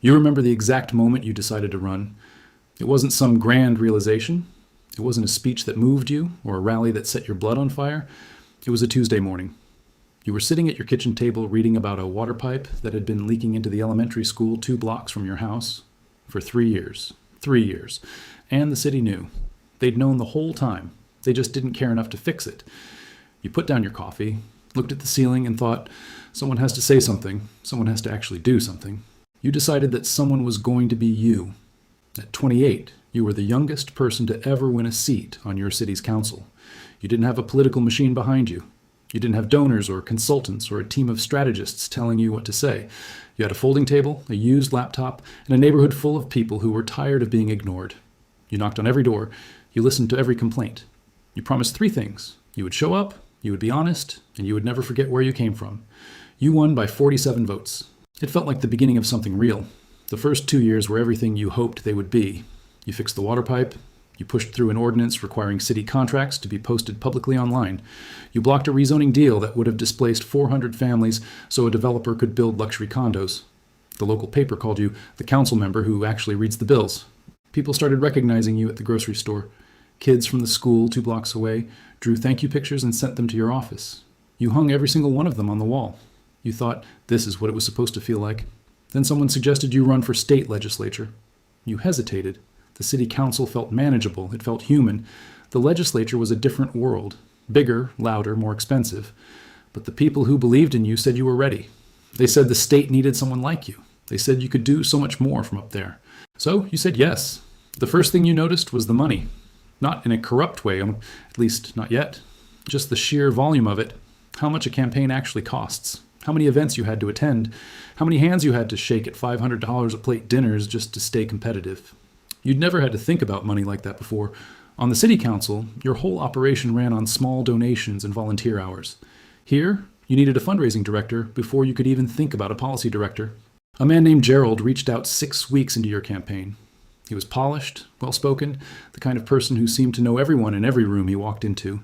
You remember the exact moment you decided to run. It wasn't some grand realization. It wasn't a speech that moved you or a rally that set your blood on fire. It was a Tuesday morning. You were sitting at your kitchen table reading about a water pipe that had been leaking into the elementary school 2 blocks from your house for 3 years. 3 years. And the city knew. They'd known the whole time. They just didn't care enough to fix it. You put down your coffee, looked at the ceiling, and thought, someone has to say something. Someone has to actually do something. You decided that someone was going to be you. At 28, you were the youngest person to ever win a seat on your city's council. You didn't have a political machine behind you. You didn't have donors or consultants or a team of strategists telling you what to say. You had a folding table, a used laptop, and a neighborhood full of people who were tired of being ignored. You knocked on every door. You listened to every complaint. You promised 3 things. You would show up, you would be honest, and you would never forget where you came from. You won by 47 votes. It felt like the beginning of something real. The first 2 years were everything you hoped they would be. You fixed the water pipe. You pushed through an ordinance requiring city contracts to be posted publicly online. You blocked a rezoning deal that would have displaced 400 families so a developer could build luxury condos. The local paper called you the council member who actually reads the bills. People started recognizing you at the grocery store. Kids from the school 2 blocks away drew thank you pictures and sent them to your office. You hung every single one of them on the wall. You thought this is what it was supposed to feel like. Then someone suggested you run for state legislature. You hesitated. The city council felt manageable. It felt human. The legislature was a different world. Bigger, louder, more expensive. But the people who believed in you said you were ready. They said the state needed someone like you. They said you could do so much more from up there. So you said yes. The first thing you noticed was the money. Not in a corrupt way, at least not yet. Just the sheer volume of it. How much a campaign actually costs. How many events you had to attend. How many hands you had to shake at $500 a plate dinners just to stay competitive. You'd never had to think about money like that before. On the city council, your whole operation ran on small donations and volunteer hours. Here, you needed a fundraising director before you could even think about a policy director. A man named Gerald reached out 6 weeks into your campaign. He was polished, well-spoken, the kind of person who seemed to know everyone in every room he walked into.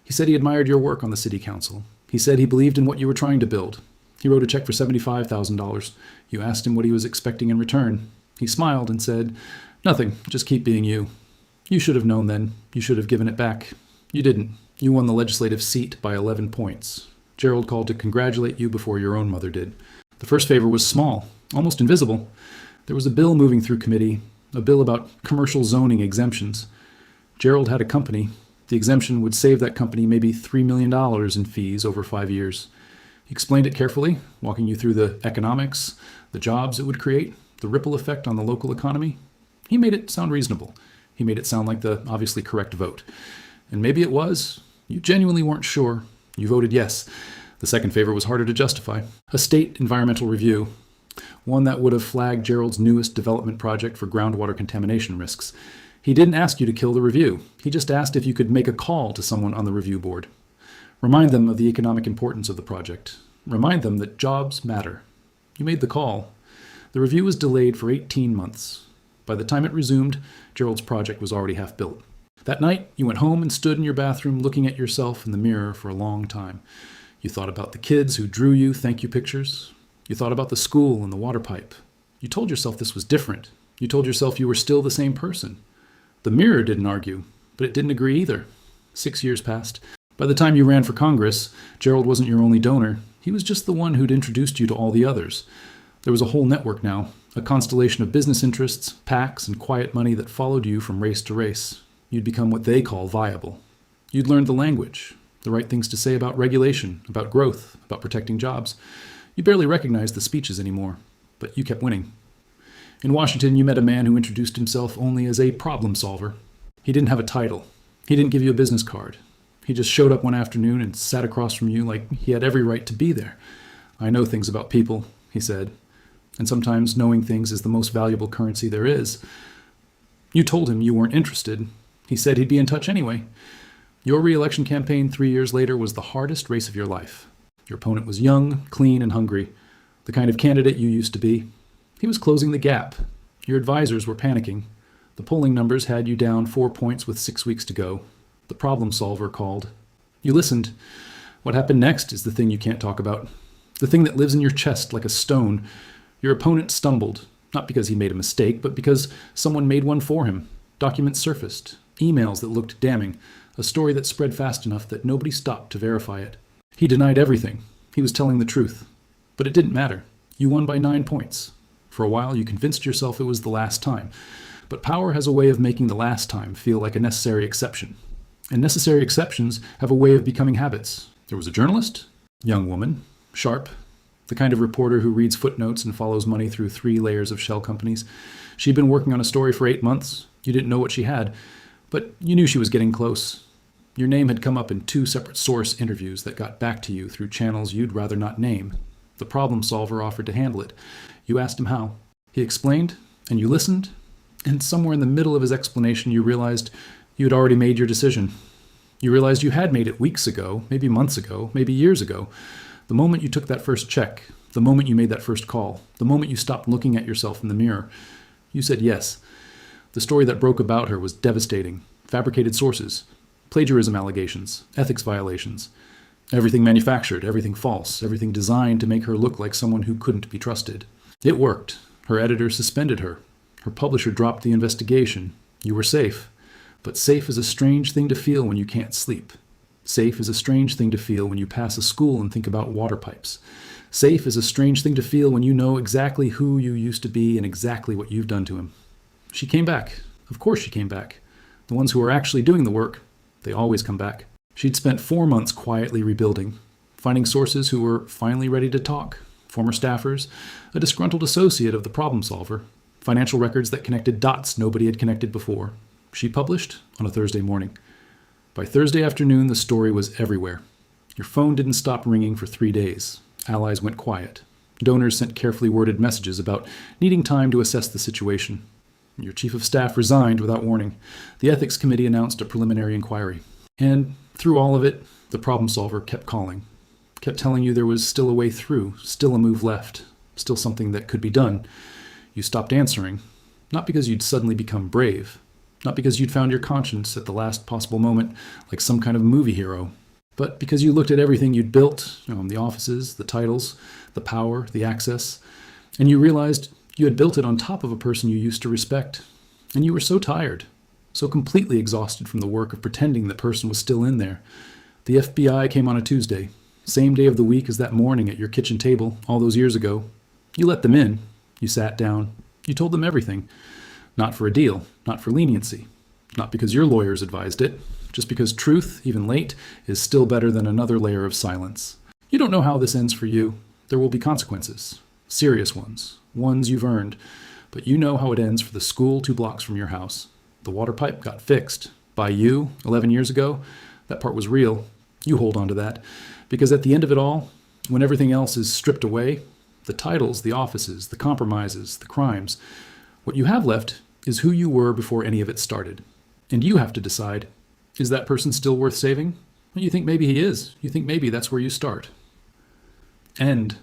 He said he admired your work on the city council. He said he believed in what you were trying to build. He wrote a check for $75,000. You asked him what he was expecting in return. He smiled and said, "Nothing, just keep being you." You should have known then. You should have given it back. You didn't. You won the legislative seat by 11 points. Gerald called to congratulate you before your own mother did. The first favor was small, almost invisible. There was a bill moving through committee, a bill about commercial zoning exemptions. Gerald had a company. The exemption would save that company maybe $3 million in fees over 5 years. He explained it carefully, walking you through the economics, the jobs it would create, the ripple effect on the local economy. He made it sound reasonable. He made it sound like the obviously correct vote. And maybe it was. You genuinely weren't sure. You voted yes. The second favor was harder to justify. A state environmental review. One that would have flagged Gerald's newest development project for groundwater contamination risks. He didn't ask you to kill the review. He just asked if you could make a call to someone on the review board. Remind them of the economic importance of the project. Remind them that jobs matter. You made the call. The review was delayed for 18 months. By the time it resumed, Gerald's project was already half built. That night, you went home and stood in your bathroom looking at yourself in the mirror for a long time. You thought about the kids who drew you thank you pictures. You thought about the school and the water pipe. You told yourself this was different. You told yourself you were still the same person. The mirror didn't argue, but it didn't agree either. 6 years passed. By the time you ran for Congress, Gerald wasn't your only donor. He was just the one who'd introduced you to all the others. There was a whole network now, a constellation of business interests, PACs, and quiet money that followed you from race to race. You'd become what they call viable. You'd learned the language, the right things to say about regulation, about growth, about protecting jobs. You barely recognized the speeches anymore, but you kept winning. In Washington, you met a man who introduced himself only as a problem solver. He didn't have a title. He didn't give you a business card. He just showed up one afternoon and sat across from you like he had every right to be there. "I know things about people," he said. And sometimes knowing things is the most valuable currency there is. You told him you weren't interested. He said he'd be in touch anyway. Your re-election campaign 3 years later was the hardest race of your life. Your opponent was young, clean, and hungry, the kind of candidate you used to be. He was closing the gap. Your advisors were panicking. The polling numbers had you down 4 points with 6 weeks to go. The problem solver called. You listened. What happened next is the thing you can't talk about. The thing that lives in your chest like a stone. Your opponent stumbled. Not because he made a mistake, but because someone made one for him. Documents surfaced, emails that looked damning, a story that spread fast enough that nobody stopped to verify it. He denied everything. He was telling the truth. But it didn't matter. You won by 9 points. For a while, you convinced yourself it was the last time. But power has a way of making the last time feel like a necessary exception. And necessary exceptions have a way of becoming habits. There was a journalist, young woman, sharp, the kind of reporter who reads footnotes and follows money through 3 layers of shell companies. She'd been working on a story for 8 months. You didn't know what she had, but you knew she was getting close. Your name had come up in 2 separate source interviews that got back to you through channels you'd rather not name. The problem solver offered to handle it. You asked him how. He explained, and you listened, and somewhere in the middle of his explanation you realized you had already made your decision. You realized you had made it weeks ago, maybe months ago, maybe years ago. The moment you took that first check, the moment you made that first call, the moment you stopped looking at yourself in the mirror, you said yes. The story that broke about her was devastating. Fabricated sources, plagiarism allegations, ethics violations. Everything manufactured, everything false, everything designed to make her look like someone who couldn't be trusted. It worked. Her editor suspended her. Her publisher dropped the investigation. You were safe. But safe is a strange thing to feel when you can't sleep. Safe is a strange thing to feel when you pass a school and think about water pipes. Safe is a strange thing to feel when you know exactly who you used to be and exactly what you've done to him. She came back. Of course she came back. The ones who are actually doing the work, they always come back. She'd spent 4 months quietly rebuilding, finding sources who were finally ready to talk, former staffers, a disgruntled associate of the problem solver, financial records that connected dots nobody had connected before. She published on a Thursday morning. By Thursday afternoon, the story was everywhere. Your phone didn't stop ringing for 3 days. Allies went quiet. Donors sent carefully worded messages about needing time to assess the situation. Your chief of staff resigned without warning. The ethics committee announced a preliminary inquiry. And through all of it, the problem solver kept calling, kept telling you there was still a way through, still a move left, still something that could be done. You stopped answering, not because you'd suddenly become brave, not because you'd found your conscience at the last possible moment like some kind of movie hero, but because you looked at everything you'd built, the offices, the titles, the power, the access, and you realized you had built it on top of a person you used to respect. And you were so tired, so completely exhausted from the work of pretending the person was still in there. The FBI came on a Tuesday, same day of the week as that morning at your kitchen table all those years ago. You let them in. You sat down. You told them everything. Not for a deal, not for leniency, not because your lawyers advised it, just because truth, even late, is still better than another layer of silence. You don't know how this ends for you. There will be consequences, serious ones, ones you've earned, but you know how it ends for the school 2 blocks from your house. The water pipe got fixed by you 11 years ago. That part was real. You hold on to that, because at the end of it all, when everything else is stripped away, the titles, the offices, the compromises, the crimes, what you have left is who you were before any of it started. And you have to decide, is that person still worth saving? Well, you think maybe he is. You think maybe that's where you start. End.